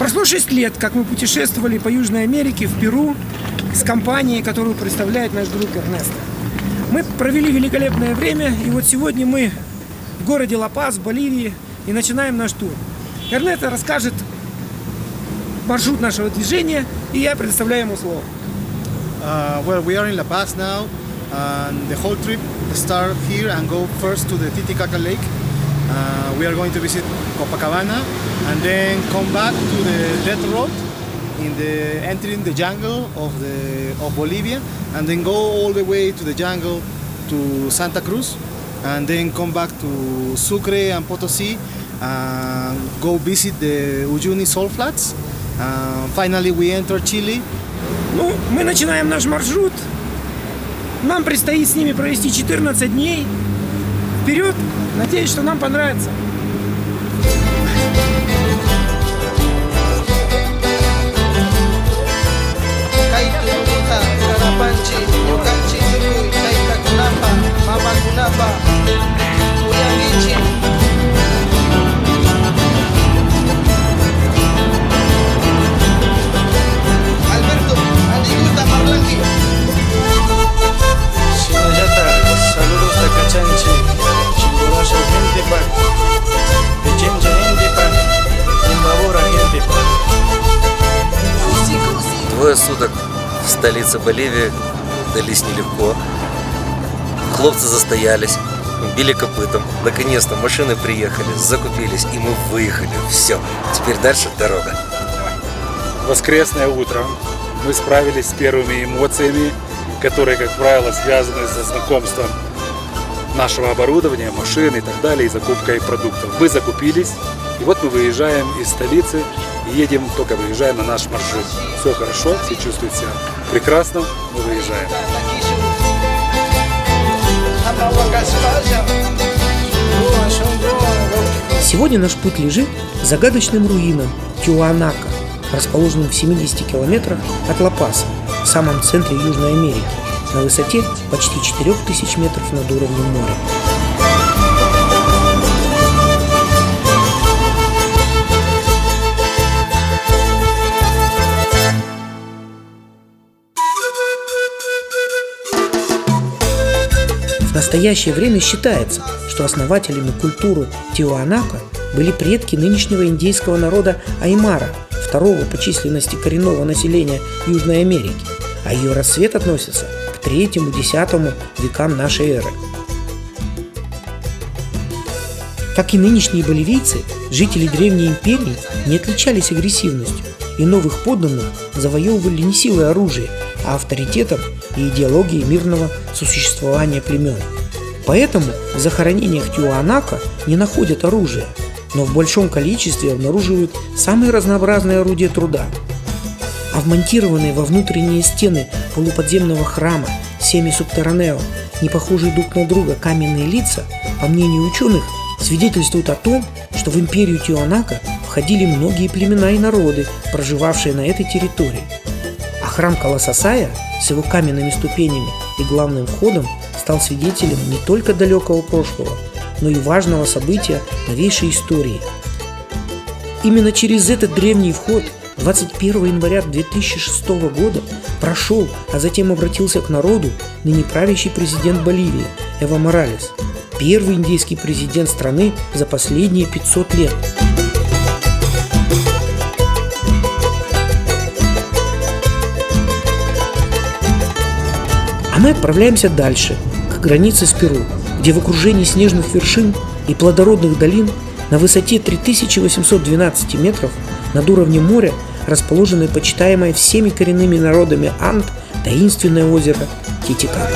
Прошло 6 лет, как мы путешествовали по Южной Америке, в Перу, с компанией, которую представляет наш друг Эрнесто. Мы провели великолепное время, и вот сегодня мы в городе Ла-Пас, Боливии, и начинаем наш тур. Эрнесто расскажет маршрут нашего движения, и я предоставляю ему слово. Well, we are in La Paz now, and the whole trip start here and go first to the Titicaca Lake. We are going to visit Copacabana and then come back to the dead road entering the jungle of Bolivia, and then go all the way to the jungle to Santa Cruz, and then come back to Sucre and Potosí, and go visit the Uyuni salt flats. Finally, we enter Chile. Ну, мы начинаем наш маршрут. Нам предстоит с ними провести 14 дней. Вперед! Надеюсь, что нам понравится. Двое суток в столице Боливии дались нелегко. Хлопцы застоялись, били копытом. Наконец-то машины приехали, закупились, и мы выехали. Все, теперь дальше дорога. Воскресное утро. Мы справились с первыми эмоциями, которые, как правило, связаны со знакомством нашего оборудования, машин и так далее, и закупкой продуктов. Мы закупились, и вот мы выезжаем из столицы и едем, только выезжаем на наш маршрут. Все хорошо, все чувствуют себя прекрасно, мы выезжаем. Сегодня наш путь лежит к загадочным руинам Тиуанака, расположенным в 70 километрах от Ла-Паса, в самом центре Южной Америки, на высоте почти 4000 метров над уровнем моря. В настоящее время считается, что основателями культуры Тиуанака были предки нынешнего индейского народа Аймара, второго по численности коренного населения Южной Америки, а ее расцвет относится к 3-10 векам нашей эры. Как и нынешние боливийцы, жители древней империи не отличались агрессивностью, и новых подданных завоевывали не силой оружия, а авторитетом и идеологией мирного сосуществования племен. Поэтому в захоронениях Тиуанака не находят оружия, но в большом количестве обнаруживают самые разнообразные орудия труда. А вмонтированные во внутренние стены полуподземного храма семи-субтерранео, не похожие друг на друга каменные лица, по мнению ученых, свидетельствуют о том, что в империю Тиуанака входили многие племена и народы, проживавшие на этой территории. А храм Колососая с его каменными ступенями и главным входом стал свидетелем не только далекого прошлого, но и важного события новейшей истории. Именно через этот древний вход 21 января 2006 года прошел, а затем обратился к народу ныне правящий президент Боливии Эво Моралес, первый индейский президент страны за последние 500 лет. А мы отправляемся дальше, к границе с Перу, где в окружении снежных вершин и плодородных долин на высоте 3812 метров над уровнем моря расположено почитаемое всеми коренными народами Анд таинственное озеро Титикака.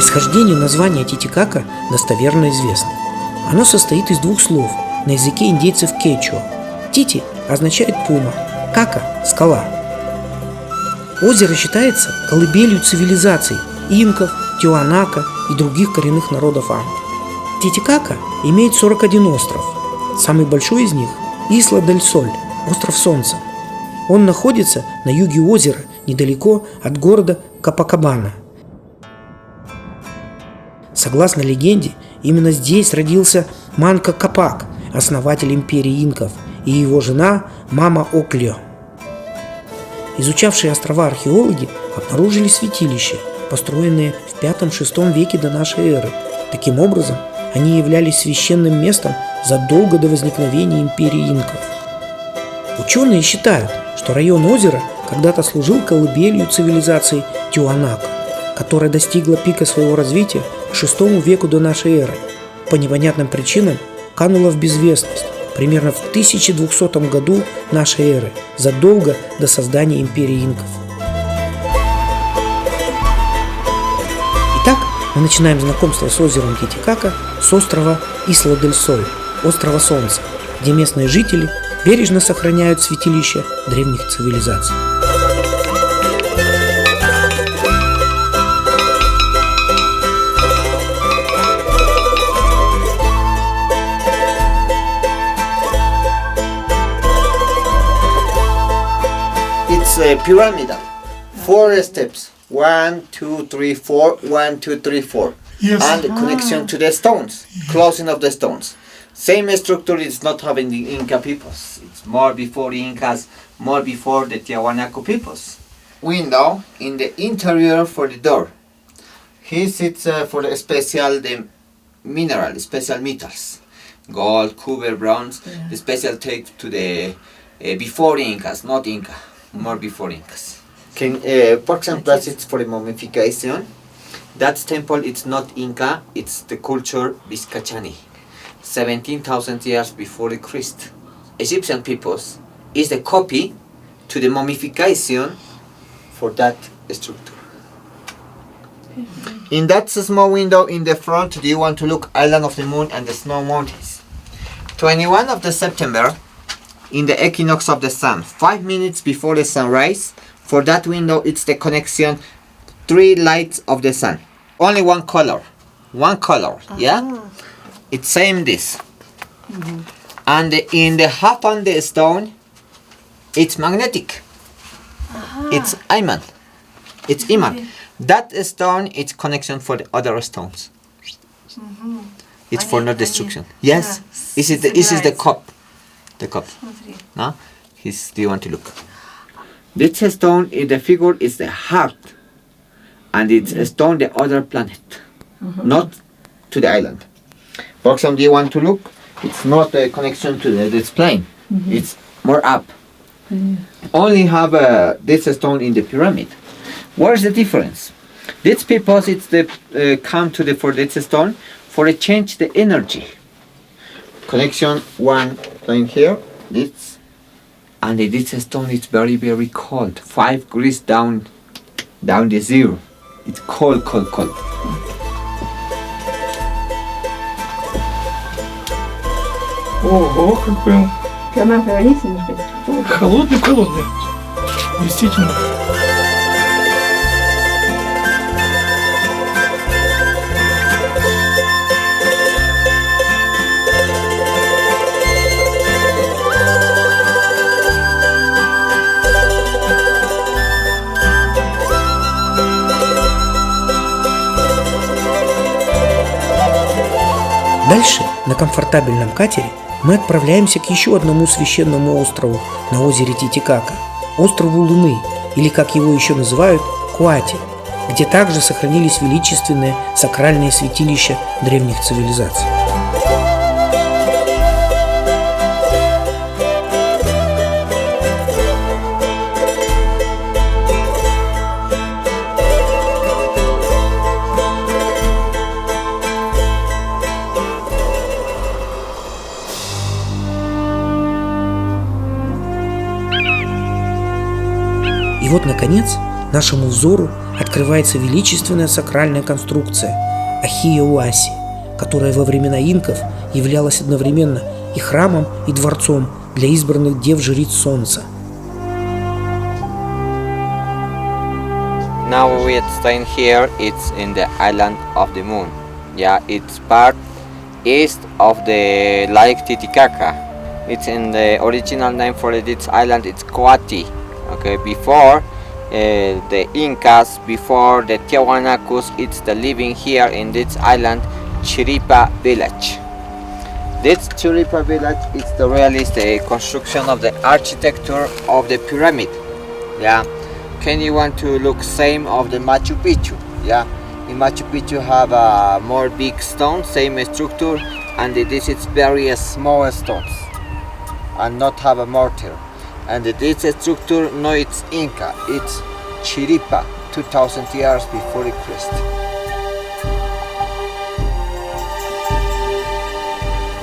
Происхождение названия Титикака достоверно известно. Оно состоит из двух слов на языке индейцев кечуа. Тити означает пума, кака – скала. Озеро считается колыбелью цивилизаций инков, тиуанака и других коренных народов Анд. Титикака имеет 41 остров. Самый большой из них – Исла-дель-Соль, остров Солнца. Он находится на юге озера, недалеко от города Копакабана. Согласно легенде, именно здесь родился Манко Капак, основатель империи инков, и его жена Мама Оклио. Изучавшие острова археологи обнаружили святилища, построенные в V-VI веке до нашей эры. Таким образом, они являлись священным местом задолго до возникновения империи инков. Ученые считают, что район озера когда-то служил колыбелью цивилизации Тиуанака, которая достигла пика своего развития к VI веку до нашей эры. По непонятным причинам канула в безвестность примерно в 1200 году нашей эры, задолго до создания империи инков. Итак, мы начинаем знакомство с озером Титикака с острова Исла-дель-Соль, острова Солнца, где местные жители бережно сохраняют святилища древних цивилизаций. It's pyramidal. 4 steps. 1, 2, 3, 4. 1, 2, 3, 4. Yes. And the connection to the stones. Closing of the stones. Same structure is not having the Inca peoples. It's more before the Incas, more before the Tiahuanaco peoples. Window in the interior for the door. Here sits for the special mineral, special metals. Gold, copper, bronze. Yeah. The special take to the before the Incas, not Inca. More before Incas. For example, it's for the mummification. That temple, it's not Inca, it's the culture Vizcachani. 17,000 years before the Christ. Egyptian peoples is the copy to the mummification for that structure. In that small window in the front, do you want to look Island of the Moon and the Snow Mountains? 21 of the September, in the equinox of the sun, 5 minutes before the sunrise. For that window, it's the connection 3 lights of the sun. Only one color, yeah? It's same this. Mm-hmm. And in the half on the stone, it's magnetic. It's Iman. It's Iman. Okay. That stone, it's connection for the other stones. Mm-hmm. It's for no destruction. Yes. This is the cup. The cup. No? Do you want to look? This stone in the figure is the heart. And it's a stone the other planet. Mm-hmm. Not to the island. For example, do you want to look? It's not a connection to this plane. Mm-hmm. It's more up. Mm-hmm. Only have this stone in the pyramid. Where's the difference? These people, it's the come to the for this stone for a change the energy. Connection one line here. This and this stone is very very cold. 5 degrees down the zero. It's cold. Ого, как прям Прямо говорите, может быть? холодный. Действительно. Дальше, на комфортабельном катере, мы отправляемся к еще одному священному острову на озере Титикака – острову Луны, или как его еще называют – Куати, где также сохранились величественные сакральные святилища древних цивилизаций. И вот, наконец, нашему взору открывается величественная сакральная конструкция Ахия-Уаси, которая во времена инков являлась одновременно и храмом, и дворцом для избранных дев-жриц Солнца. Now we're staying here. It's in the island of the moon. Yeah, it's part east of the Lake Titicaca. It's in the original name for this island. It's Coati. Okay, before the Incas, before the Tiahuanacos, it's the living here in this island, Chiripa village. This Chiripa village is the realist construction of the architecture of the pyramid. Yeah. Can you want to look same of the Machu Picchu? Yeah, in Machu Picchu have a more big stone, same structure, and this is very small stones, and not have a mortar. And this structure, no, it's Inca, it's Chiripa, 2000 years before Christ.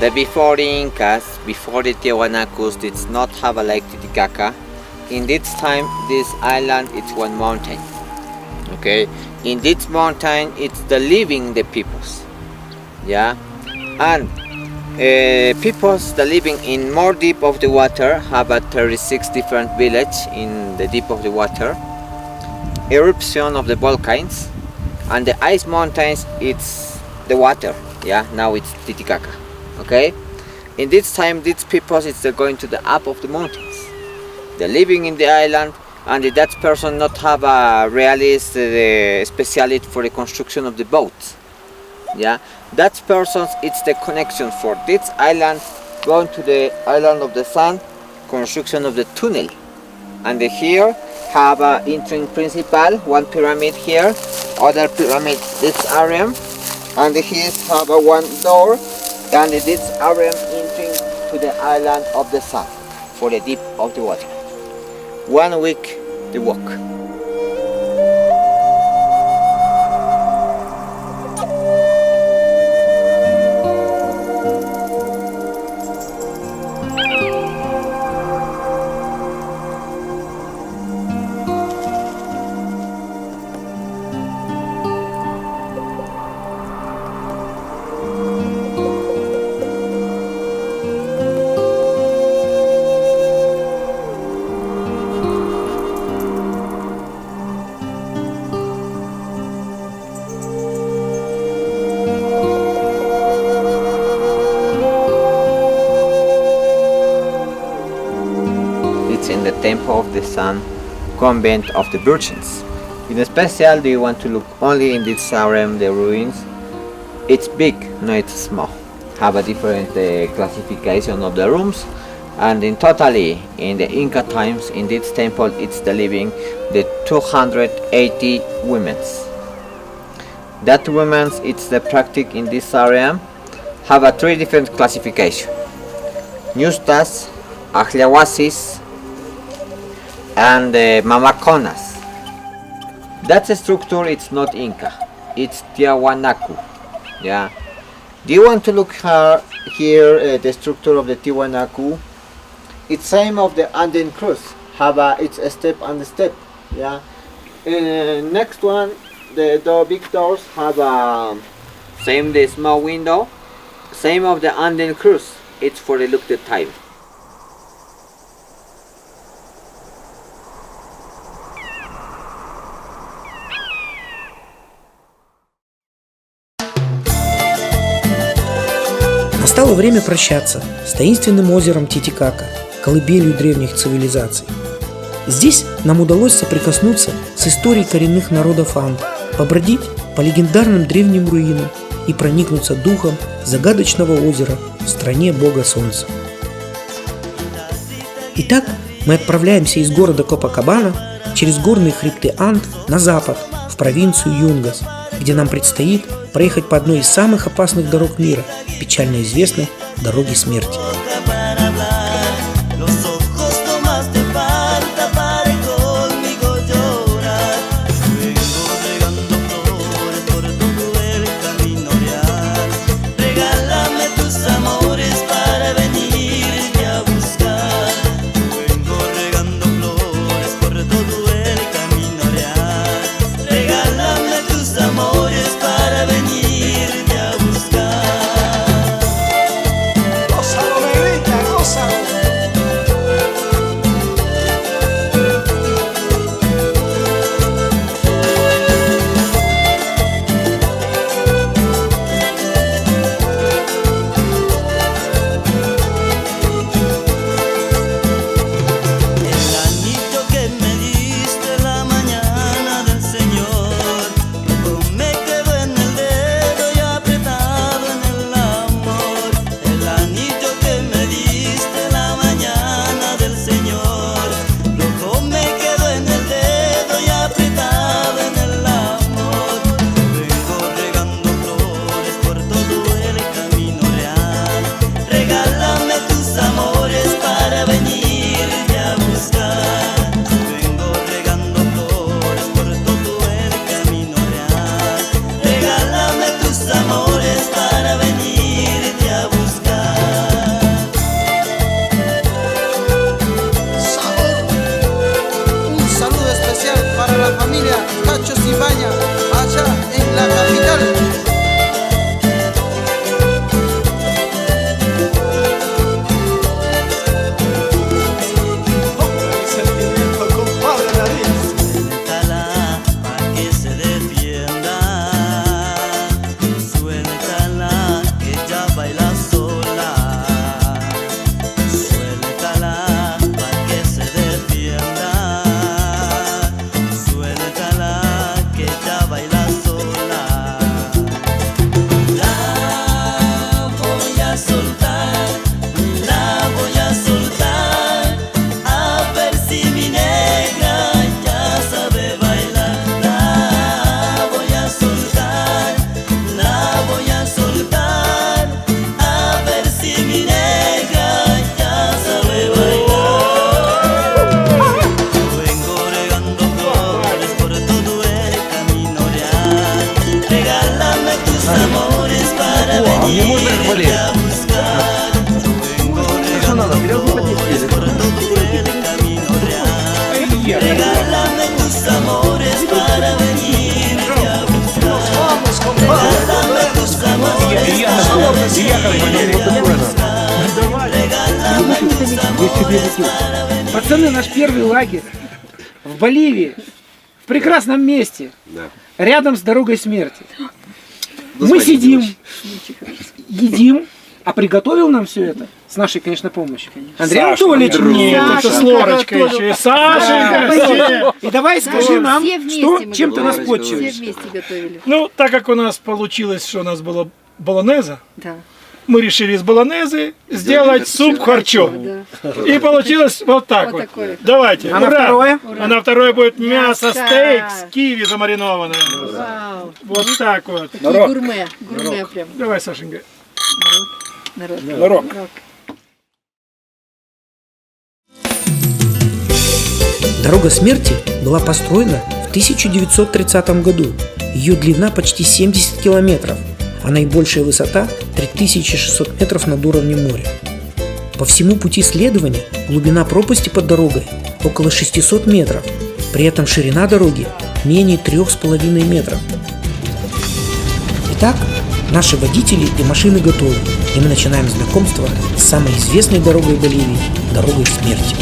The before the Incas, before the Tiahuanacos, did not have a Lake Titicaca. In this time, this island it's one mountain. Okay, in this mountain, it's the living the peoples. Yeah, and peoples the living in more deep of the water have a 36 different village in the deep of the water. Eruption of the volcans and the ice mountains. It's the water. Yeah, now it's Titicaca. Okay, in this time, these peoples it's going to the up of the mountains. They're living in the island, and that person not have a realist specialist for the construction of the boats. Yeah, that person it's the connection for this island going to the island of the sun, construction of the tunnel, and here have a entrance principal, one pyramid here, other pyramid this area, and here have a one door, and this area entering to the island of the sun for the deep of the water. 1 week the walk. Temple of the Sun, Convent of the Virgins. In special, do you want to look only in this area, the ruins? It's big, no, it's small. Have a different classification of the rooms, and in totally, in the Inca times, in this temple, it's the living the 280 women. That women, it's the practice in this area, have a 3 different classification: Ñustas, Agliahuasis, and Mamaconas. That structure it's not Inca, it's Tiahuanaco. Yeah. Do you want to look here the structure of the Tiahuanaco? It's same of the Anden Cruz. Have it's a step and a step. Yeah. Next one, the big doors have same the small window. Same of the Anden Cruz. It's for the look the time. Настало время прощаться с таинственным озером Титикака, колыбелью древних цивилизаций. Здесь нам удалось соприкоснуться с историей коренных народов Анд, побродить по легендарным древним руинам и проникнуться духом загадочного озера в стране бога солнца. Итак, мы отправляемся из города Копакабана через горные хребты Анд на запад, в провинцию Юнгас, где нам предстоит проехать по одной из самых опасных дорог мира, печально известной дороге смерти. Amores para venirme a buscar. marcha en la capital. Пацаны, наш первый лагерь в Боливии, в прекрасном месте, рядом с дорогой смерти. Мы сидим, едим, а приготовил нам все это с нашей, конечно, помощью Андрей Анатольевич. Нет, это с Лорочкой еще. И Саша. И давай скажи нам, что, чем ты нас Все подчиваешь. вместе готовили. Ну, так как у нас получилось, что у нас было болонеза, Да. мы решили из болонезы сделать суп харчо. Да. И получилось вот так Вот вот. такой. Давайте. А на ура! второе? А на второе будет мясо, Мясо. стейк с киви замаринованное. Вау. Вот так вот. Такие гурме. Гурме прям. Давай, Сашенька. Народ. Народ. Дорога смерти была построена в 1930 году. Ее длина почти 70 километров, а наибольшая высота 3600 метров над уровнем моря. По всему пути следования глубина пропасти под дорогой около 600 метров, при этом ширина дороги менее 3,5 метров. Итак, наши водители и машины готовы, и мы начинаем знакомство с самой известной дорогой Боливии – дорогой смерти.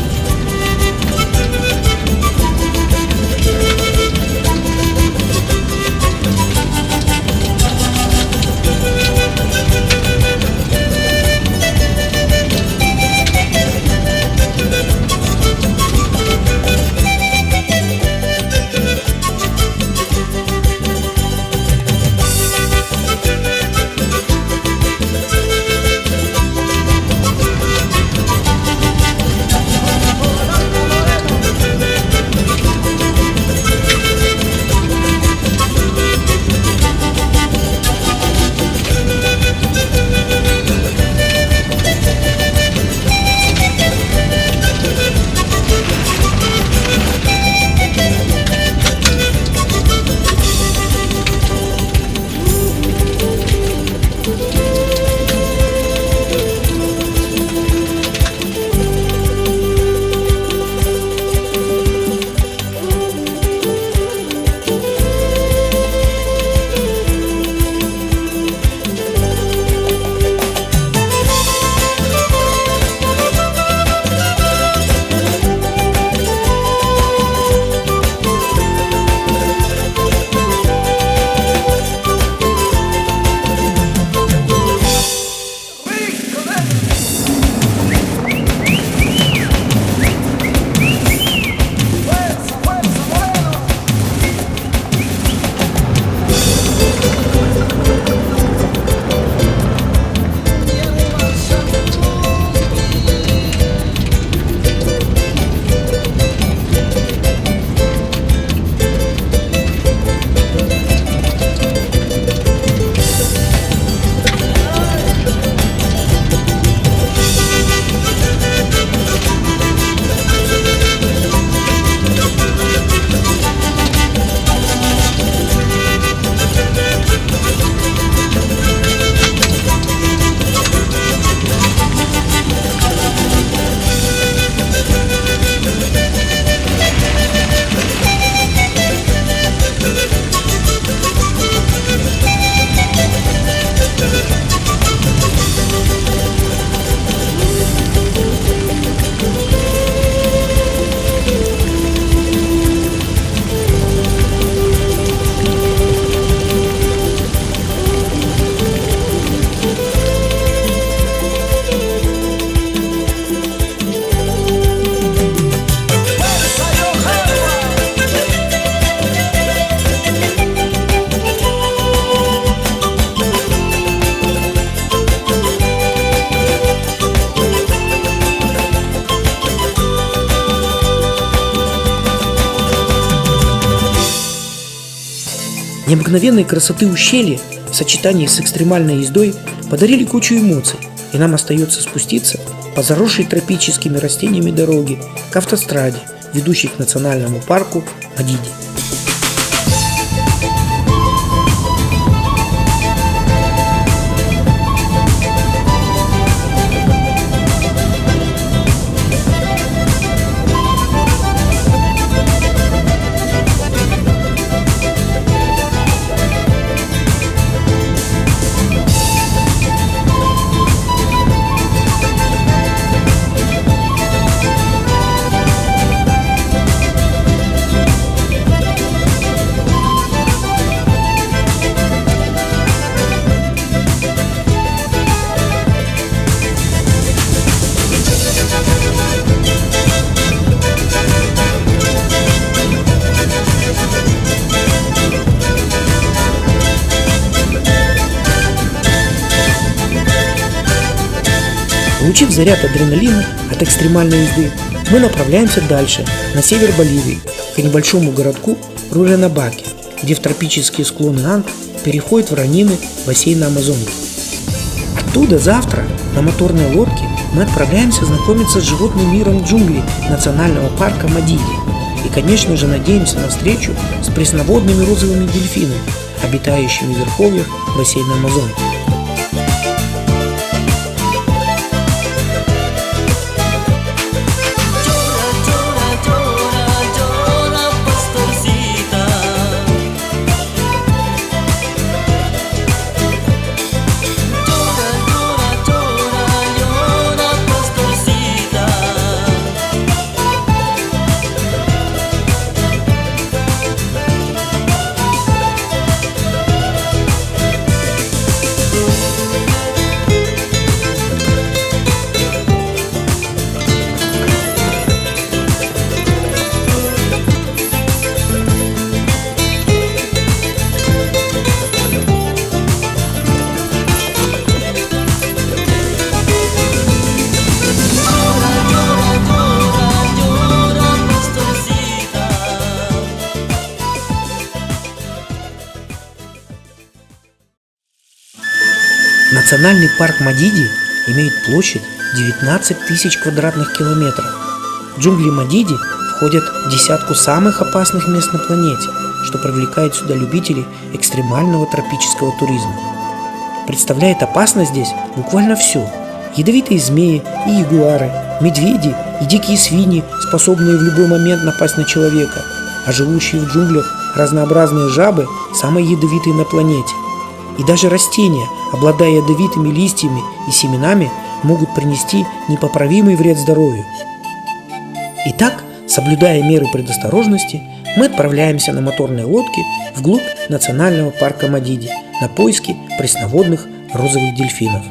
Необыкновенной красоты ущелья в сочетании с экстремальной ездой подарили кучу эмоций, и нам остается спуститься по заросшей тропическими растениями дороге к автостраде, ведущей к национальному парку Мадиди. Получив заряд адреналина от экстремальной езды, мы направляемся дальше, на север Боливии, к небольшому городку Руэнабаке, где в тропические склоны Анд переходят в равнины бассейна Амазонки. Оттуда завтра на моторной лодке мы отправляемся знакомиться с животным миром джунглей Национального парка Мадиди и, конечно же, надеемся на встречу с пресноводными розовыми дельфинами, обитающими в верховьях бассейна Амазонки. Национальный парк Мадиди имеет площадь 19 тысяч квадратных километров. Джунгли Мадиди входят в десятку самых опасных мест на планете, что привлекает сюда любителей экстремального тропического туризма. Представляет опасность здесь буквально все. Ядовитые змеи и ягуары, медведи и дикие свиньи, способные в любой момент напасть на человека, а живущие в джунглях разнообразные жабы самые ядовитые на планете. И даже растения, обладая ядовитыми листьями и семенами, могут принести непоправимый вред здоровью. Итак, соблюдая меры предосторожности, мы отправляемся на моторной лодке вглубь национального парка Мадиди на поиски пресноводных розовых дельфинов.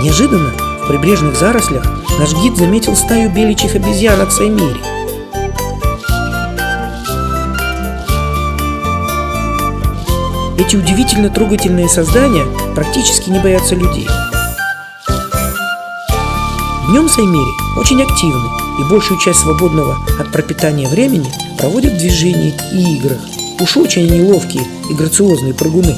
Неожиданно в прибрежных зарослях наш гид заметил стаю беличьих обезьянок Самири. Эти удивительно трогательные создания практически не боятся людей. Днем Самири очень активны и большую часть свободного от пропитания времени проводят в движении и играх. Уж очень они ловкие и грациозные прыгуны.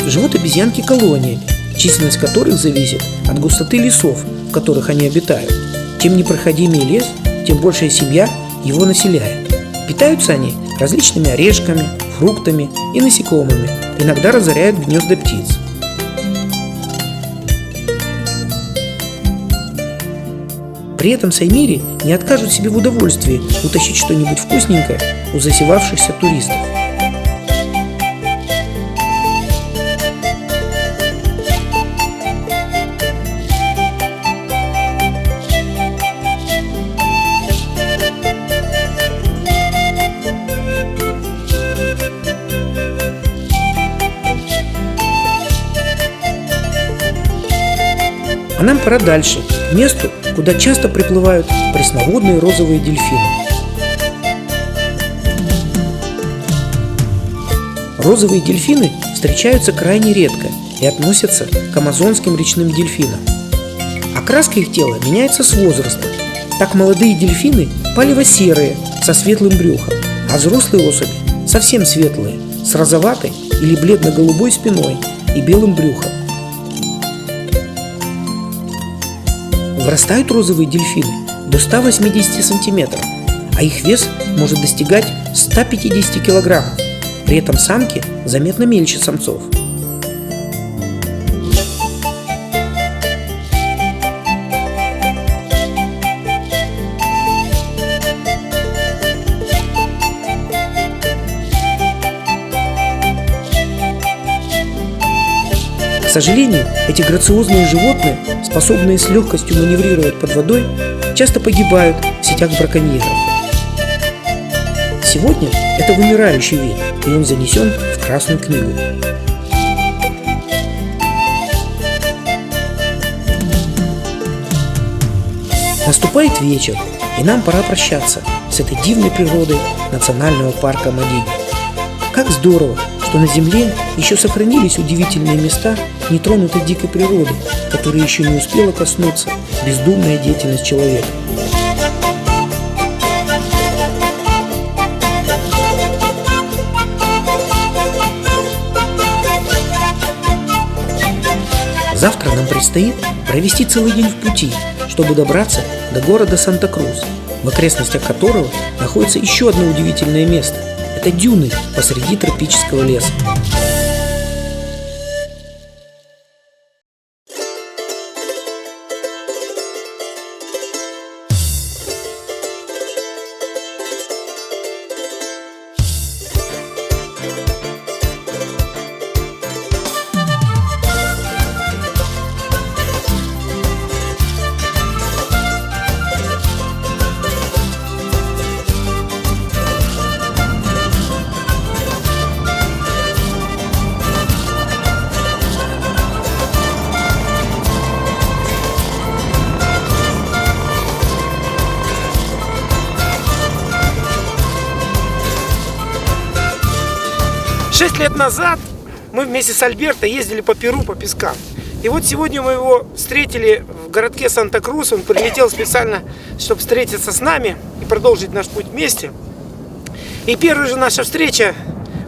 живут обезьянки колониями, численность которых зависит от густоты лесов, в которых они обитают. Чем непроходимее лес, тем большая семья его населяет. Питаются они различными орешками, фруктами и насекомыми, иногда разоряют гнезда птиц. При этом саймири не откажут себе в удовольствии утащить что-нибудь вкусненькое у засевавшихся туристов. А нам пора дальше, к месту, куда часто приплывают пресноводные розовые дельфины. Розовые дельфины встречаются крайне редко и относятся к амазонским речным дельфинам. Окраска их тела меняется с возрастом. Так молодые дельфины палево-серые, со светлым брюхом, а взрослые особи совсем светлые, с розоватой или бледно-голубой спиной и белым брюхом. Вырастают розовые дельфины до 180 сантиметров, а их вес может достигать 150 килограммов. При этом самки заметно мельче самцов. К сожалению, эти грациозные животные, способные с легкостью маневрировать под водой, часто погибают в сетях браконьеров. Сегодня это вымирающий вид, и он занесен в Красную книгу. Наступает вечер, и нам пора прощаться с этой дивной природой национального парка Мадиди. Как здорово, что на Земле еще сохранились удивительные места нетронутой дикой природы, которые еще не успела коснуться бездумная деятельность человека. Завтра нам предстоит провести целый день в пути, чтобы добраться до города Санта-Крус, в окрестностях которого находится еще одно удивительное место. Это дюны посреди тропического леса. Шесть лет назад мы вместе с Альберто ездили по Перу по пескам. И вот сегодня мы его встретили в городке Санта-Крус. Он прилетел специально, чтобы встретиться с нами и продолжить наш путь вместе. И первая же наша встреча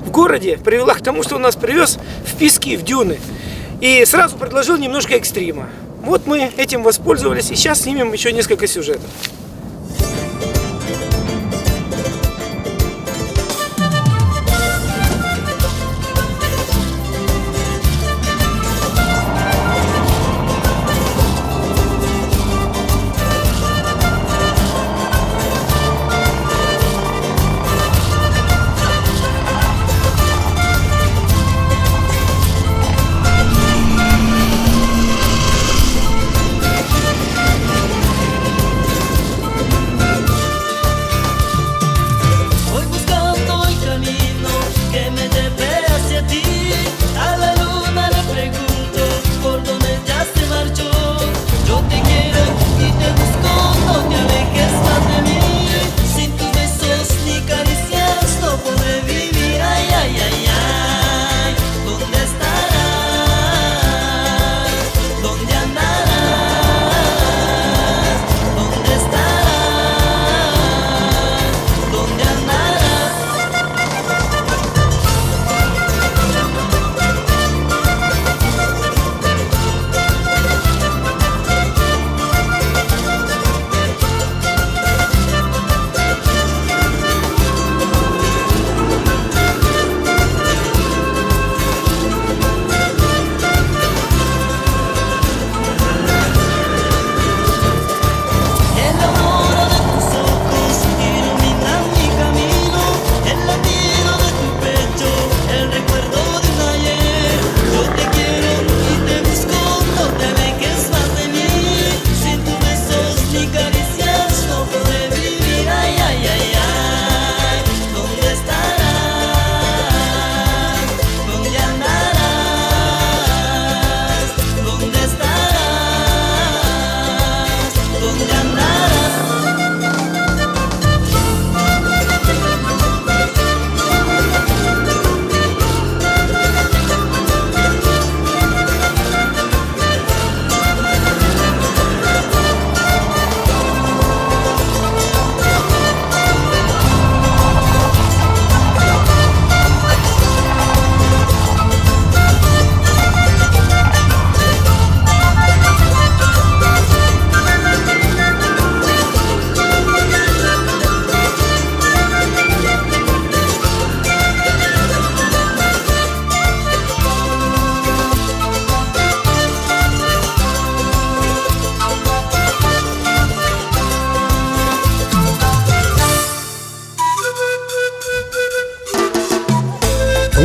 в городе привела к тому, что он нас привез в пески, в дюны. И сразу предложил немножко экстрима. Вот мы этим воспользовались и сейчас снимем еще несколько сюжетов.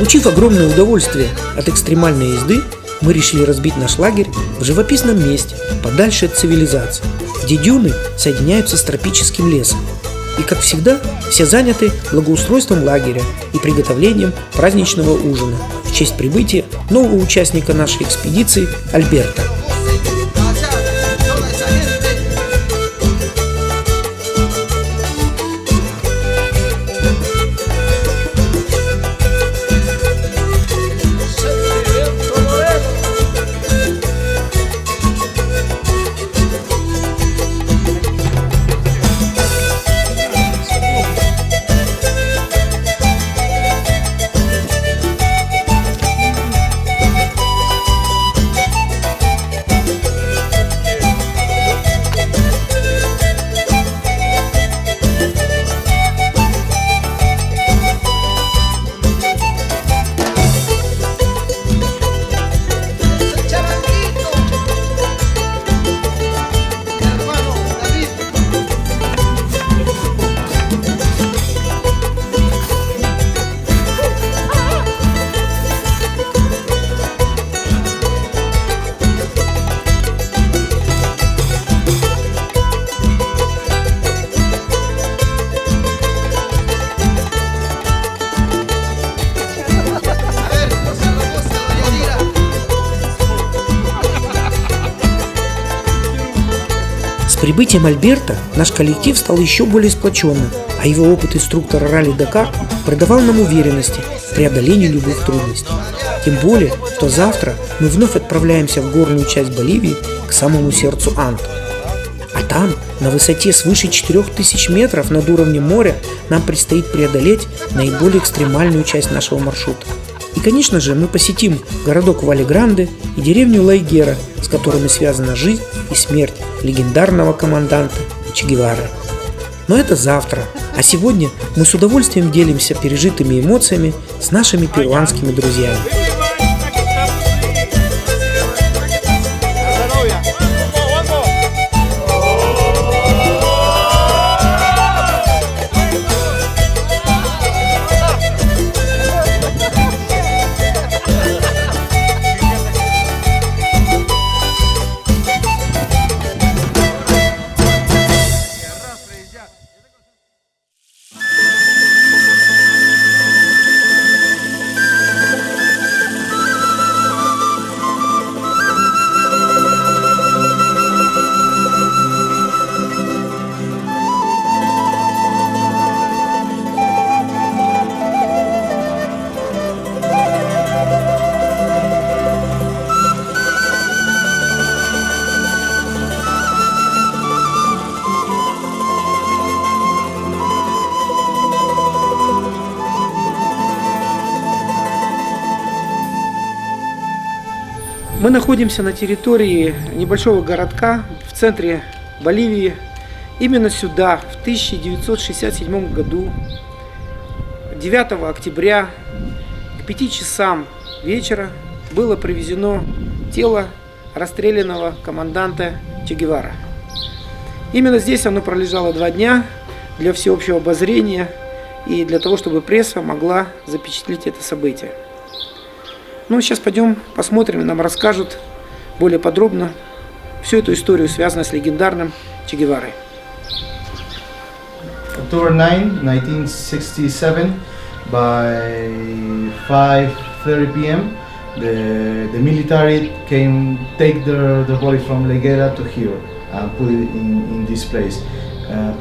Получив огромное удовольствие от экстремальной езды, мы решили разбить наш лагерь в живописном месте, подальше от цивилизации, где дюны соединяются с тропическим лесом. И, как всегда, все заняты благоустройством лагеря и приготовлением праздничного ужина в честь прибытия нового участника нашей экспедиции Альберта. С прибытием Альберта наш коллектив стал еще более сплоченным, а его опыт инструктора ралли-Дакар придавал нам уверенности в преодолении любых трудностей. Тем более, что завтра мы вновь отправляемся в горную часть Боливии к самому сердцу Анд. А там, на высоте свыше 4000 метров над уровнем моря, нам предстоит преодолеть наиболее экстремальную часть нашего маршрута. И, конечно же, мы посетим городок Вальегранде и деревню Ла-Игера, с которыми связана жизнь и смерть легендарного команданта Че Гевары. Но это завтра, а сегодня мы с удовольствием делимся пережитыми эмоциями с нашими перуанскими друзьями. Мы находимся на территории небольшого городка в центре Боливии. Именно сюда в 1967 году, 9 октября, к 5 часам вечера было привезено тело расстрелянного команданта Че Гевара. Именно здесь оно пролежало 2 дня для всеобщего обозрения и для того, чтобы пресса могла запечатлеть это событие. Ну, сейчас пойдем посмотрим, и нам расскажут более подробно всю эту историю, связанную с легендарным Че Геварой. October 9, 1967, by 5:30 p.m., the military came take their body from Ла-Игера to here and put it in this place.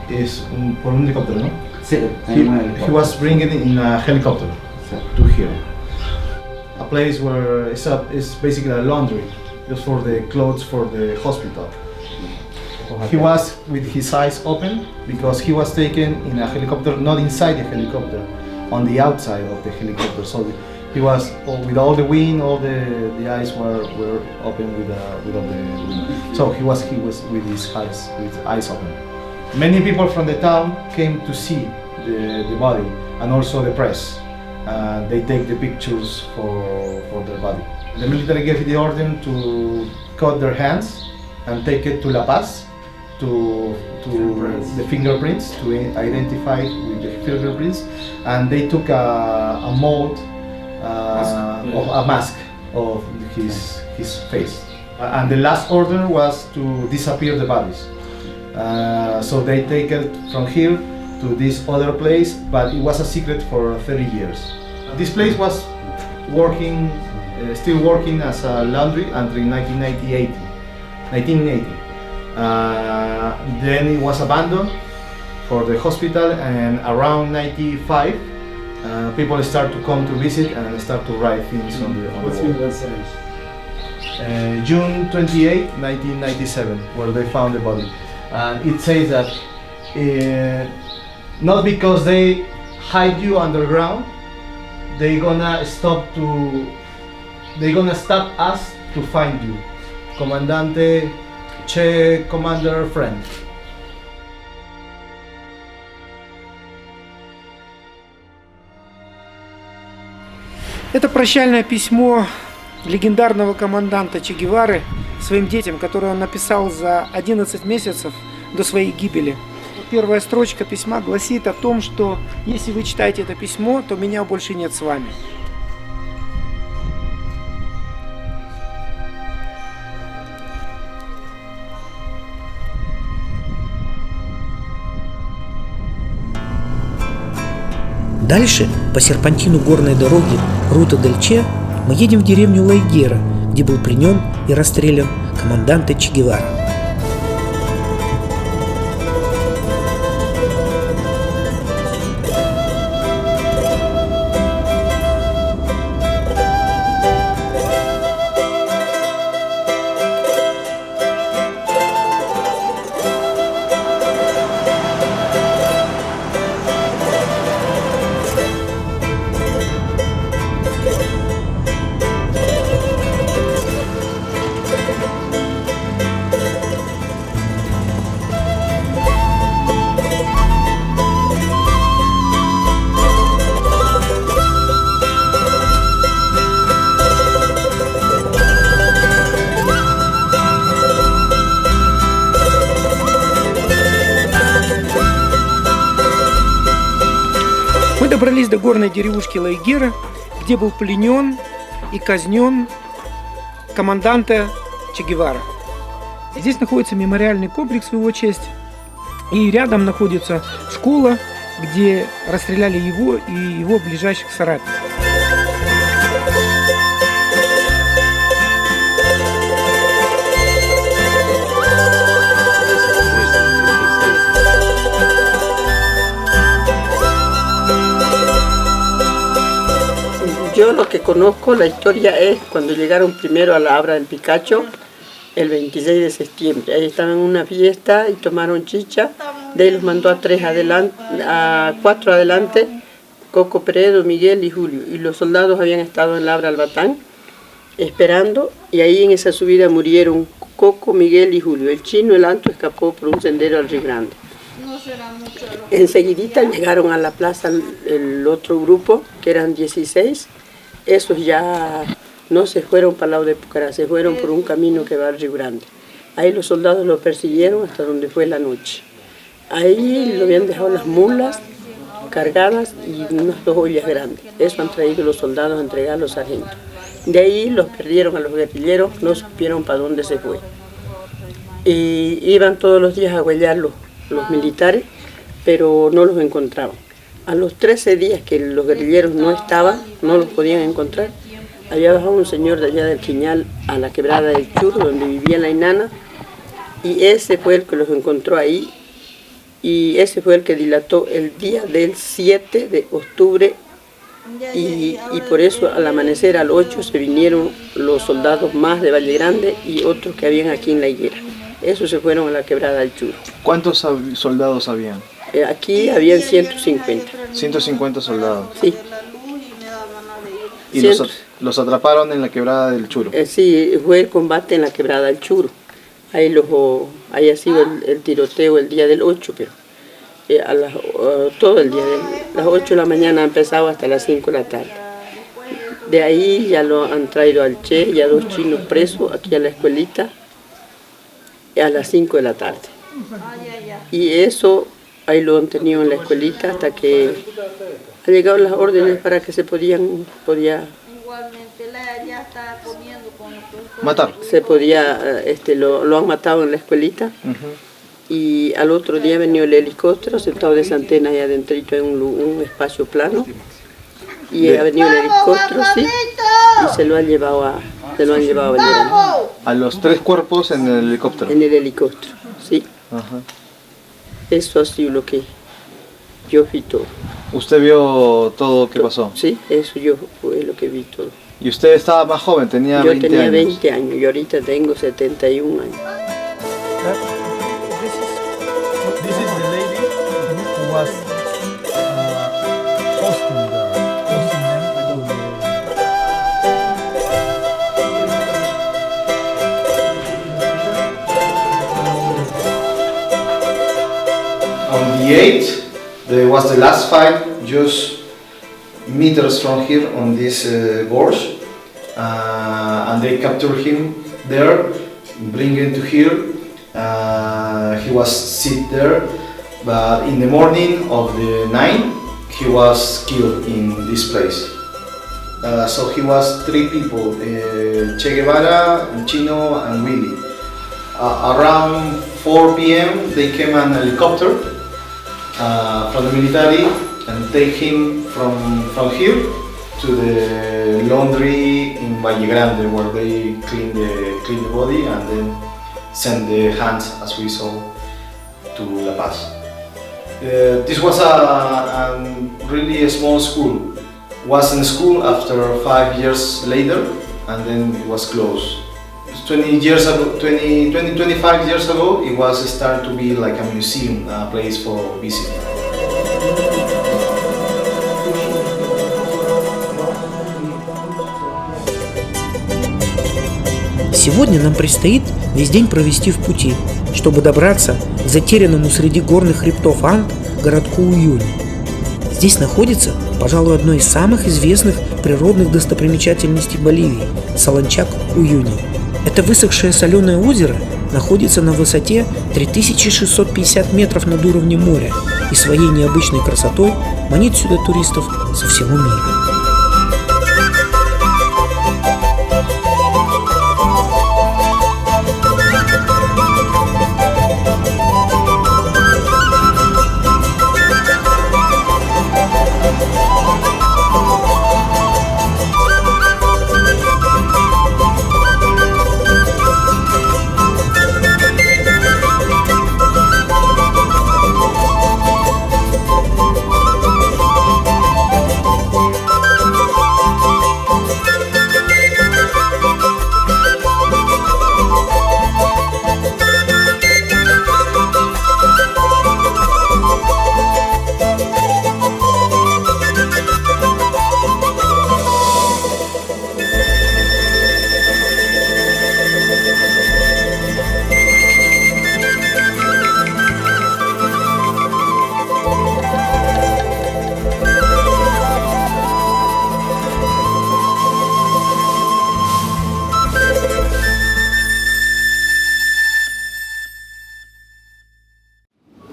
Is por un helicóptero, no? He was bringing it in a helicopter to here. A place where it's basically a laundry, just for the clothes for the hospital. He was with his eyes open because he was taken in a helicopter, not inside the helicopter, on the outside of the helicopter. So he was with all the wind, all the eyes were open with all the wind. So he was with his eyes open. Many people from the town came to see the body, and also the press. They take the pictures for their body. The military gave the order to cut their hands and take it to La Paz to the fingerprints, to identify with the fingerprints. And they took a mold of a mask of his face. And the last order was to disappear the bodies. So they take it from here to this other place, but it was a secret for 30 years. This place was working, still working as a laundry until 1980. Then it was abandoned for the hospital, and around 95, people start to come to visit and start to write things on the wall. June 28, 1997, where they found the body. And it says that not because they hide you underground, they're gonna stop us to find you. Comandante Che, Commander Friend. Это прощальное письмо легендарного команданта Че Гевары своим детям, которое он написал за 11 месяцев до своей гибели. Первая строчка письма гласит о том, что если вы читаете это письмо, то меня больше нет с вами. Дальше, по серпантину горной дороги Рута дель Че, мы едем в деревню Ла-Игера, где был пленен и расстрелян команданте Че Гевара. Мы добрались до горной деревушки Ла-Игера, где был пленен и казнен команданте Че Гевара. Здесь находится мемориальный комплекс в его честь, и рядом находится школа, где расстреляли его и его ближайших соратников. Yo lo que conozco, la historia es cuando llegaron primero a la Abra del Picacho, el 26 de septiembre. Ahí estaban en una fiesta y tomaron chicha. De ahí los mandó a 4 adelante, Coco, Peredo, Miguel y Julio. Y los soldados habían estado en la Abra del Batán esperando, y ahí en esa subida murieron Coco, Miguel y Julio. El chino, el Anto, escapó por un sendero al Río Grande. Enseguidita llegaron a la plaza el otro grupo, que eran 16. Esos ya no se fueron para el lado de Pucará, se fueron por un camino que va al Río Grande. Ahí los soldados lo persiguieron hasta donde fue la noche. Ahí lo habían dejado las mulas cargadas y unas 2 ollas grandes. Eso han traído los soldados a entregar a los sargentos. De ahí los perdieron a los guerrilleros, no supieron para dónde se fue. Y iban todos los días a huellar los militares, pero no los encontraban. A los 13 días que los guerrilleros no estaban, no los podían encontrar, había bajado un señor de allá del Quiñal a la quebrada del Churro, donde vivía la Inana, y ese fue el que los encontró ahí, y ese fue el que dilató el día del 7 de octubre, y por eso al amanecer al 8 se vinieron los soldados más de Vальегранде y otros que habían aquí en La Higuera. Esos se fueron a la quebrada del Churro. ¿Cuántos soldados habían? Aquí habían 150. 150 soldados. Sí. ¿Y los atraparon en la quebrada del Churro? Sí, fue el combate en la quebrada del Churro. Ahí ha sido el tiroteo el día del 8, pero todo el día, las 8 de la mañana ha empezado hasta las 5 de la tarde. De ahí ya lo han traído al Che y a 2 chinos presos aquí a la escuelita a las 5 de la tarde. Y eso ahí lo han tenido en la escuelita hasta que han llegado las órdenes para que podía Matar. lo han matado en la escuelita. Y al otro día ha venido el helicóptero, sentado de esa antena ahí adentro en un espacio plano. Y ha venido el helicóptero, sí, y se lo han llevado a Vальегранде. A los 3 cuerpos en el helicóptero. En el helicóptero, sí. Ajá. Eso ha sido lo que yo vi todo. ¿Usted vio todo lo que pasó? Sí, eso yo fue lo que vi todo. ¿Y usted estaba más joven? Tenía Yo 20 tenía años. 20 años y ahorita tengo 71 años. This is the lady who was hosting them. On the 8th, there was the last fight, just meters from here on this gorge, and they captured him there, bring him to here. He was sit there, but in the morning of the 9th, he was killed in this place. So he was 3 people, Che Gevara, Chino, and Willy. Around 4 p.m. they came an helicopter from the military and take him from here to the laundry in Vальегранде, where they clean the body and then send the hands, as we saw, to La Paz. This was a really a small school. Was in school after 5 years later, and then it was closed. 25 years ago, it was started to be like a museum, a place for visiting. Сегодня нам предстоит весь день провести в пути, чтобы добраться к затерянному среди горных хребтов Анд городку Уюни. Здесь находится, пожалуй, одно из самых известных природных достопримечательностей Боливии – Солончак Уюни. Это высохшее соленое озеро находится на высоте 3650 метров над уровнем моря и своей необычной красотой манит сюда туристов со всего мира.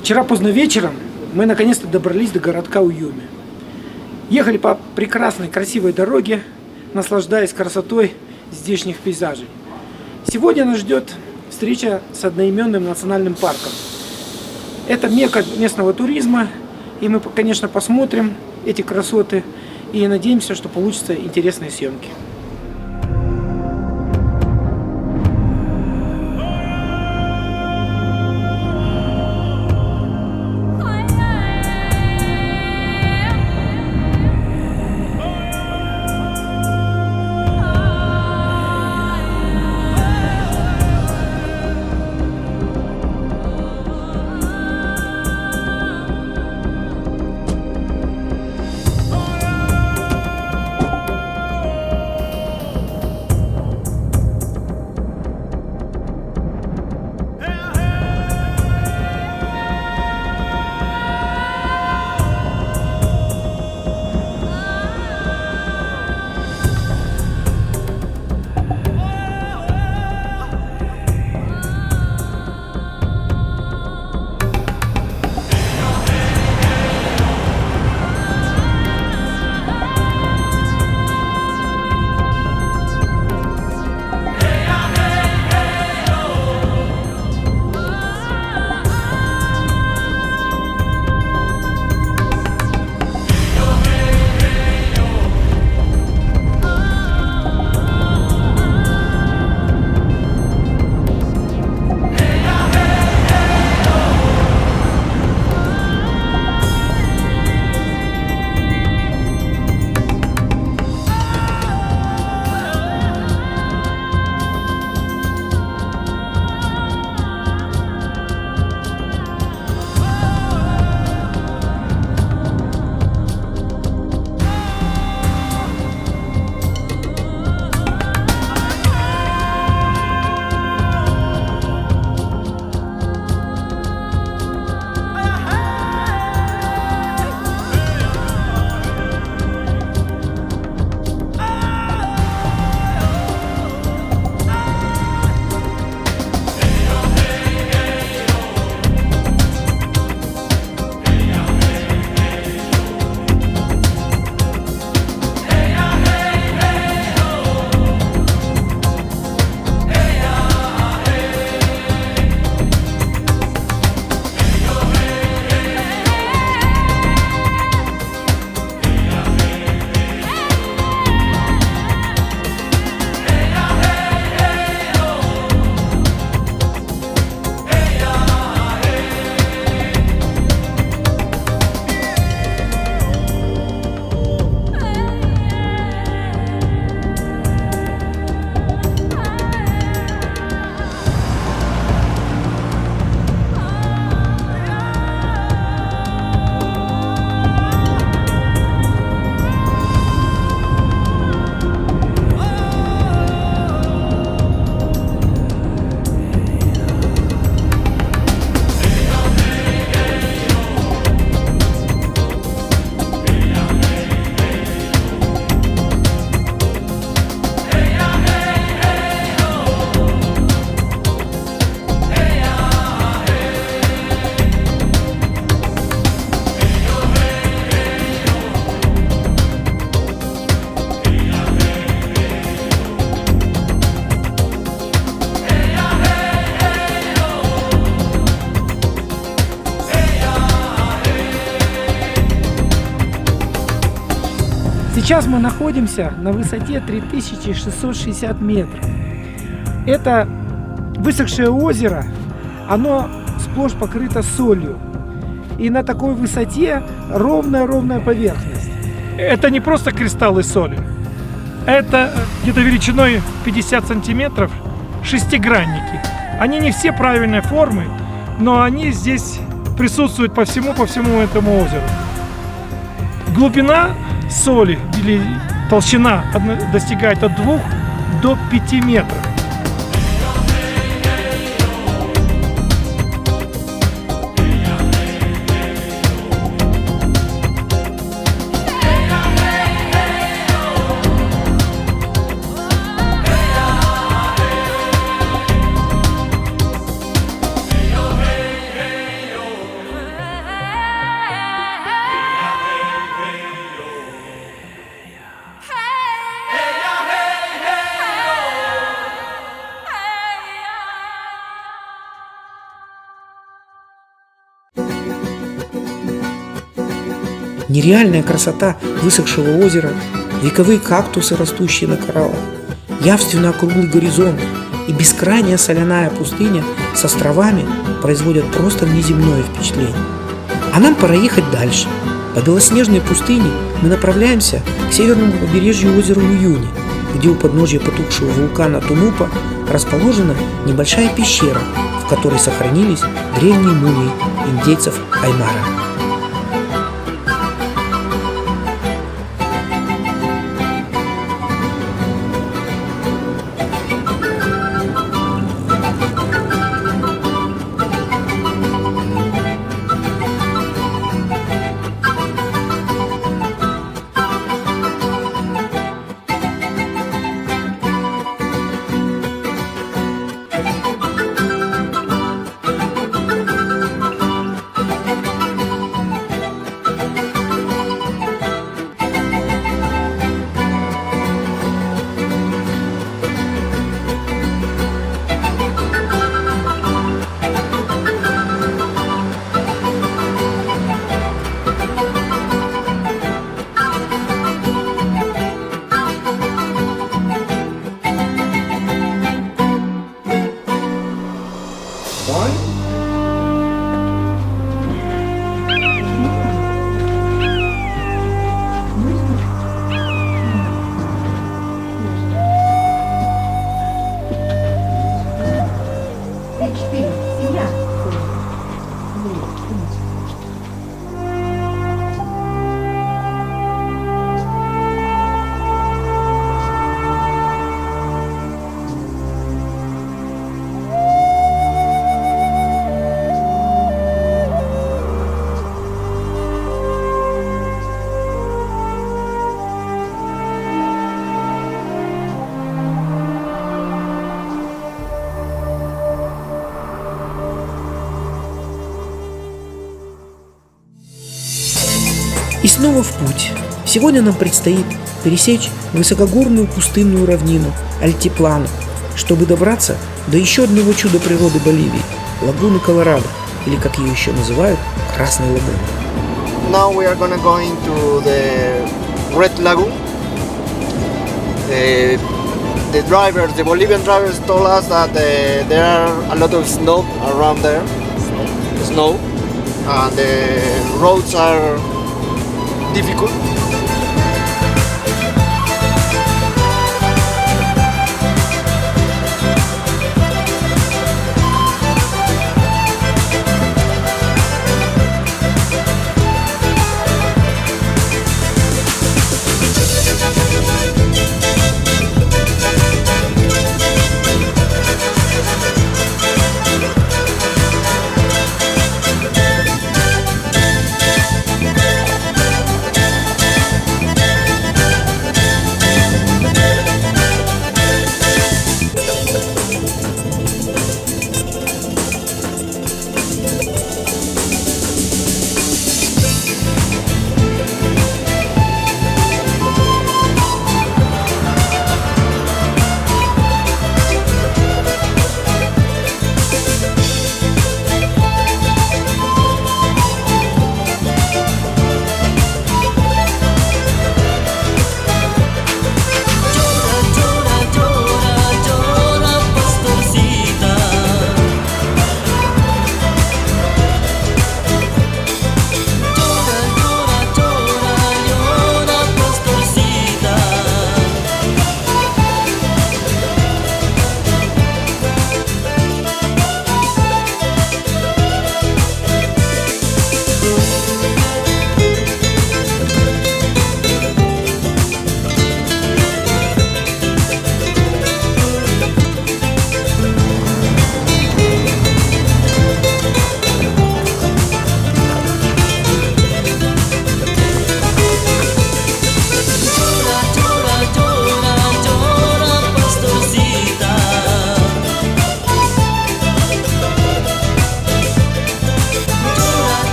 Вчера поздно вечером мы наконец-то добрались до городка Уюни. Ехали по прекрасной, красивой дороге, наслаждаясь красотой здешних пейзажей. Сегодня нас ждет встреча с одноименным национальным парком. Это мекка местного туризма, и мы, конечно, посмотрим эти красоты и надеемся, что получатся интересные съемки. Сейчас мы находимся на высоте 3660 метров. Это высохшее озеро, оно сплошь покрыто солью. И на такой высоте ровная поверхность. Это не просто кристаллы соли. Это где-то величиной 50 сантиметров шестигранники. Они не все правильной формы, но они здесь присутствуют по всему этому озеру. Глубина соли или толщина достигает от 2 до 5 метров. Нереальная красота высохшего озера, вековые кактусы, растущие на кораллах, явственно округлый горизонт и бескрайняя соляная пустыня с островами производят просто внеземное впечатление. А нам пора ехать дальше. По белоснежной пустыне мы направляемся к северному побережью озера Уюни, где у подножья потухшего вулкана Тунупа расположена небольшая пещера, в которой сохранились древние мумии индейцев Аймара. И снова в путь. Сегодня нам предстоит пересечь высокогорную пустынную равнину Альтиплану, чтобы добраться до еще одного чуда природы Боливии – Лагуны Колорадо, или как ее еще называют, Красной Лагуны. Now we are gonna go into the Red Lagoon. The Bolivian drivers told us that there are a lot of snow around there, and the roads are difficult.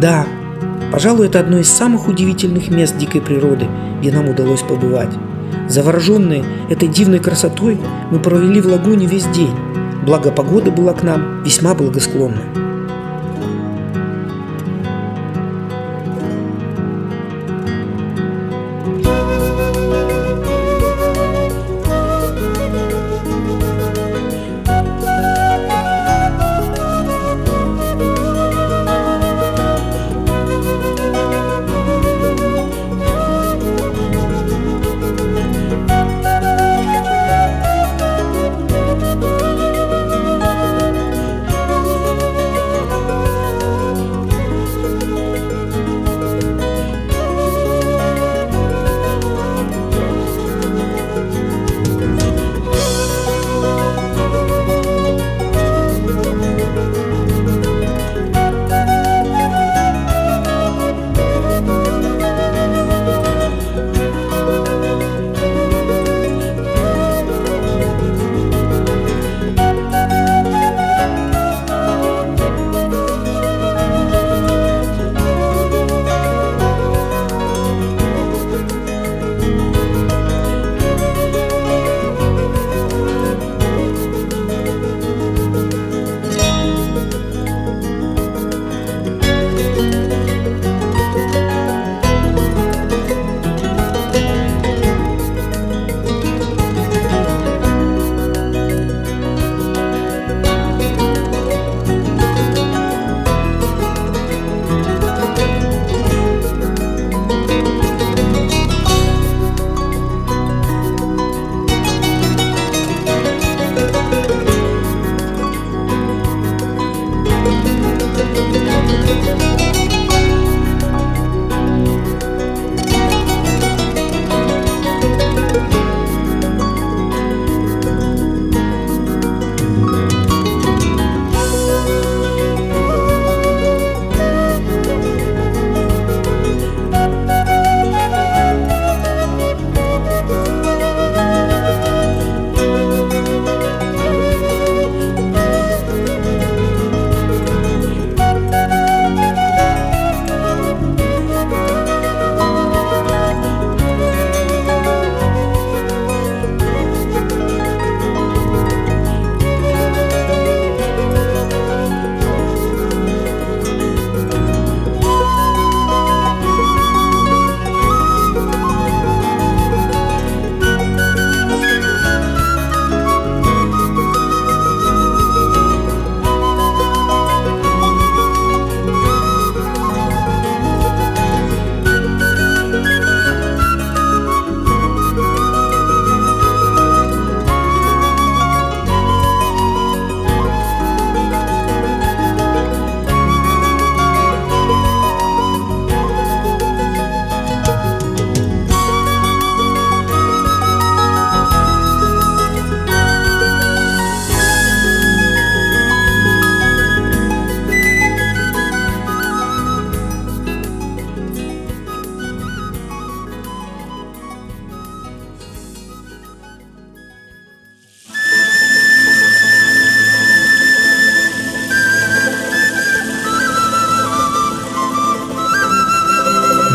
Да, пожалуй, это одно из самых удивительных мест дикой природы, где нам удалось побывать. Завороженные этой дивной красотой, мы провели в лагуне весь день, благо погода была к нам весьма благосклонна.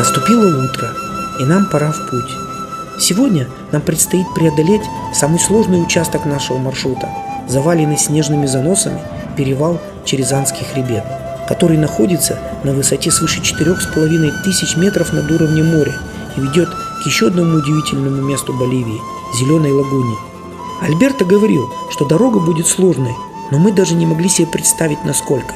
Наступило утро, и нам пора в путь. Сегодня нам предстоит преодолеть самый сложный участок нашего маршрута, заваленный снежными заносами перевал Через Андский хребет, который находится на высоте свыше 4500 метров над уровнем моря и ведет к еще одному удивительному месту Боливии – Зеленой Лагуне. Альберто говорил, что дорога будет сложной, но мы даже не могли себе представить, насколько.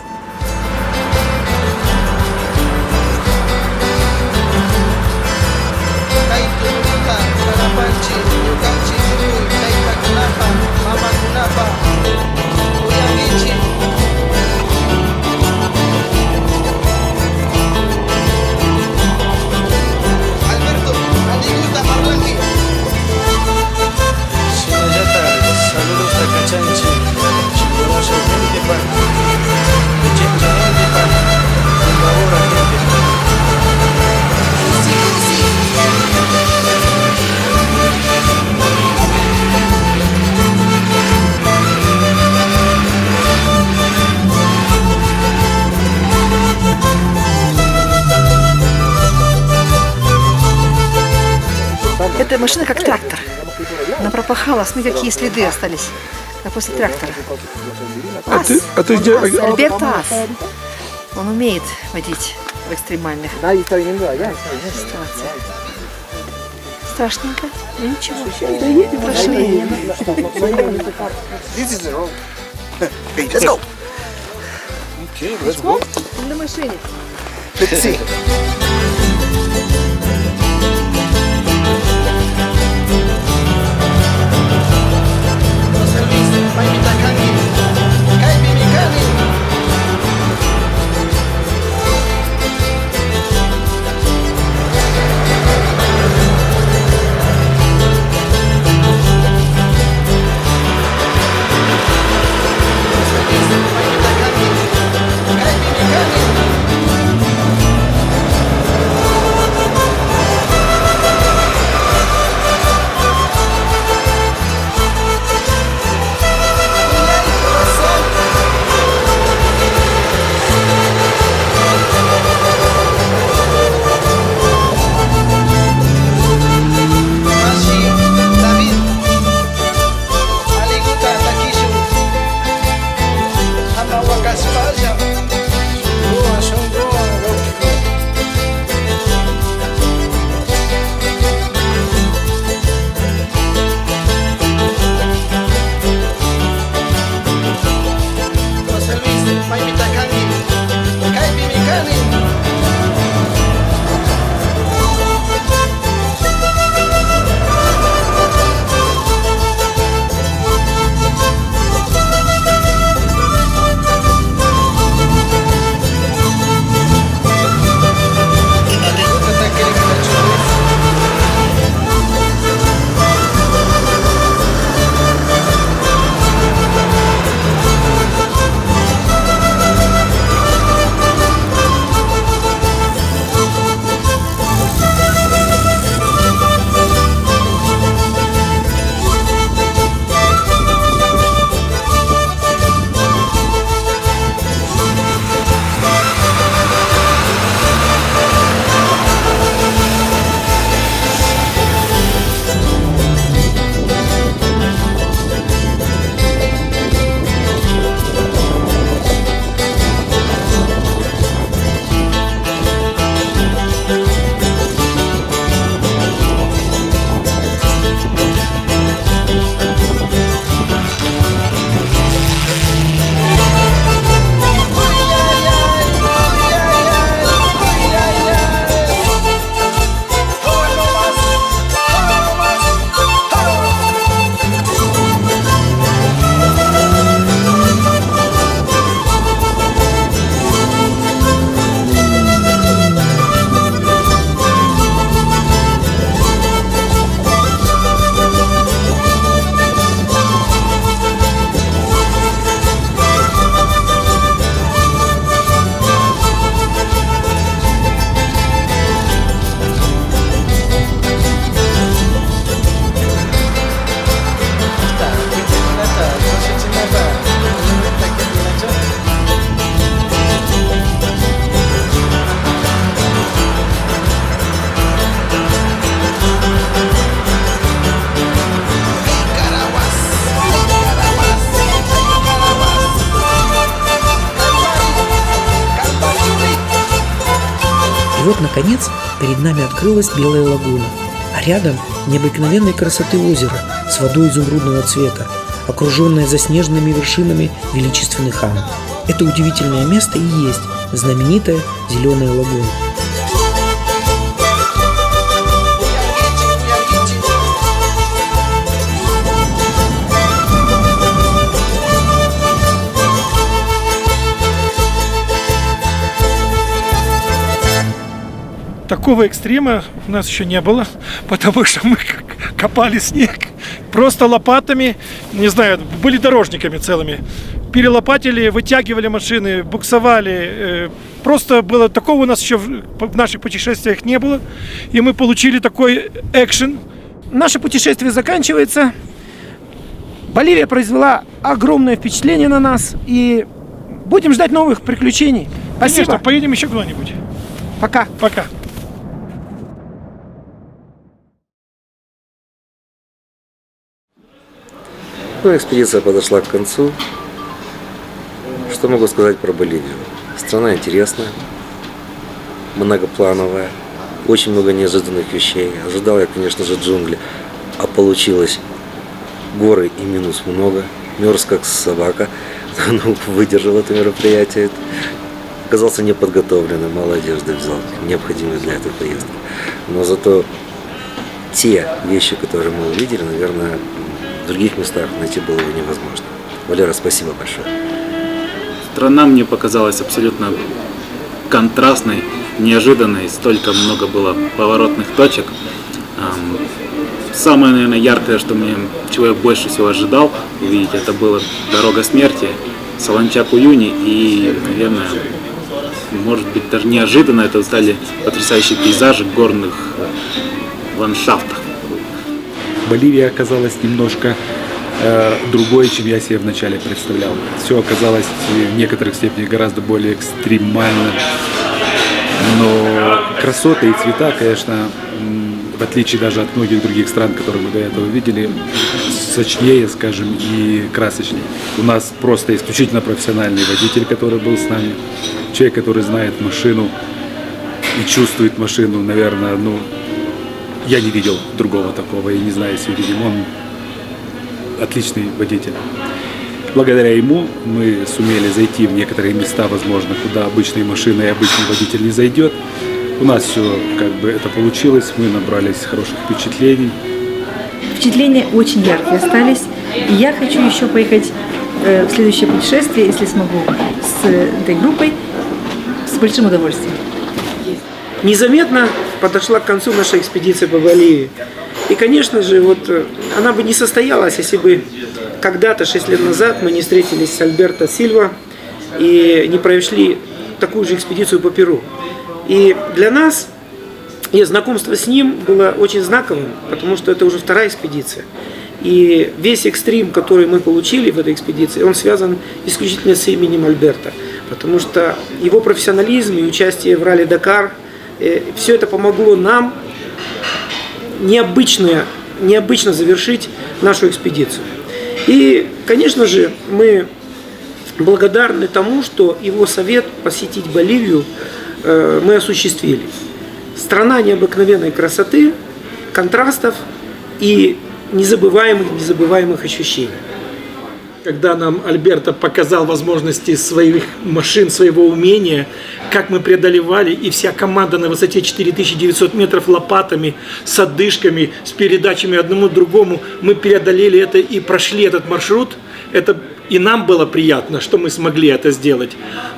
эта машина как трактор. Она пропахала, смотри, какие следы остались. Как после трактора. Ас. Альберто Ас. Он умеет водить в экстремальных ситуациях. Страшненько, но ничего. Прошли. Let's go. Okay, let's go. На машине. Let's see. вот, наконец, перед нами открылась Белая Лагуна, а рядом необыкновенной красоты озеро с водой изумрудного цвета, окруженное заснеженными вершинами величественных Анд. Это удивительное место и есть знаменитая Зеленая Лагуна. Такого экстрима у нас еще не было, потому что мы копали снег просто лопатами, не знаю, были дорожниками целыми. Перелопатили, вытягивали машины, буксовали. Просто было такого у нас еще в наших путешествиях не было. И мы получили такой экшен. Наше путешествие заканчивается. Боливия произвела огромное впечатление на нас. И будем ждать новых приключений. Спасибо. Конечно, поедем еще куда-нибудь. Пока. Пока. Ну, экспедиция подошла к концу. Что могу сказать про Боливию? Страна интересная, многоплановая, очень много неожиданных вещей. Ожидал я, конечно же, джунгли, а получилось горы и минус много. Мерз как собака, но выдержал это мероприятие. Оказался неподготовленным, мало одежды взял, необходимой для этой поездки. Но зато те вещи, которые мы увидели, наверное, в других местах найти было бы невозможно. Валера, спасибо большое. Страна мне показалась абсолютно контрастной, неожиданной. Столько много было поворотных точек. Самое, наверное, яркое, чего я больше всего ожидал увидеть, это была дорога смерти, Солончак Уюни и, наверное, может быть, даже неожиданно это стали потрясающие пейзажи горных ландшафтах. Боливия оказалась немножко другой, чем я себе вначале представлял. Все оказалось в некоторых степенях гораздо более экстремально. Но красота и цвета, конечно, в отличие даже от многих других стран, которые мы до этого видели, сочнее, скажем, и красочнее. У нас просто исключительно профессиональный водитель, который был с нами. Человек, который знает машину и чувствует машину, наверное, я не видел другого такого, и не знаю, если увидим. Он отличный водитель. Благодаря ему мы сумели зайти в некоторые места, возможно, куда обычные машины и обычный водитель не зайдет. У нас все это получилось, мы набрались хороших впечатлений. Впечатления очень яркие остались. И я хочу еще поехать в следующее путешествие, если смогу, с этой группой, с большим удовольствием. Незаметно подошла к концу наша экспедиция по Боливии. И, конечно же, она бы не состоялась, если бы когда-то, 6 лет назад, мы не встретились с Альберто Сильва и не прошли такую же экспедицию по Перу. И для нас знакомство с ним было очень знаковым, потому что это уже вторая экспедиция. И весь экстрим, который мы получили в этой экспедиции, он связан исключительно с именем Альберто, потому что его профессионализм и участие в ралли Дакар, все это помогло нам необычно завершить нашу экспедицию. И, конечно же, мы благодарны тому, что его совет посетить Боливию мы осуществили. Страна необыкновенной красоты, контрастов и незабываемых ощущений. Когда нам Альберто показал возможности своих машин, своего умения, как мы преодолевали, и вся команда на высоте 4900 метров лопатами, с отдышками, с передачами одному другому, мы преодолели это и прошли этот маршрут. Это и нам было приятно, что мы смогли это сделать.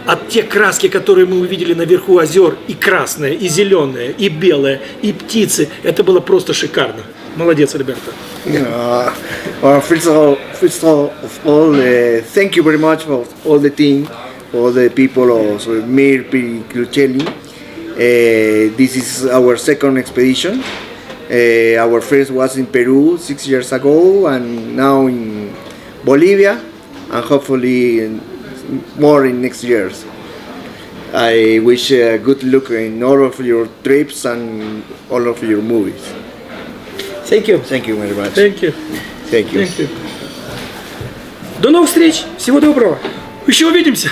А те краски, которые мы увидели наверху озер, и красное, и зеленое, и белое, и птицы, это было просто шикарно. Молодец, Альберто. First of all, thank you very much for all the team, all the people of mir.prikliuchenii. This is our second expedition. Our first was in Peru 6 years ago, and now in Bolivia, and hopefully more in next years. I wish good luck in all of your trips and all of your movies. Thank you. Thank you very much. Thank you. Thank you. Thank you. До новых встреч. Всего доброго. Еще увидимся.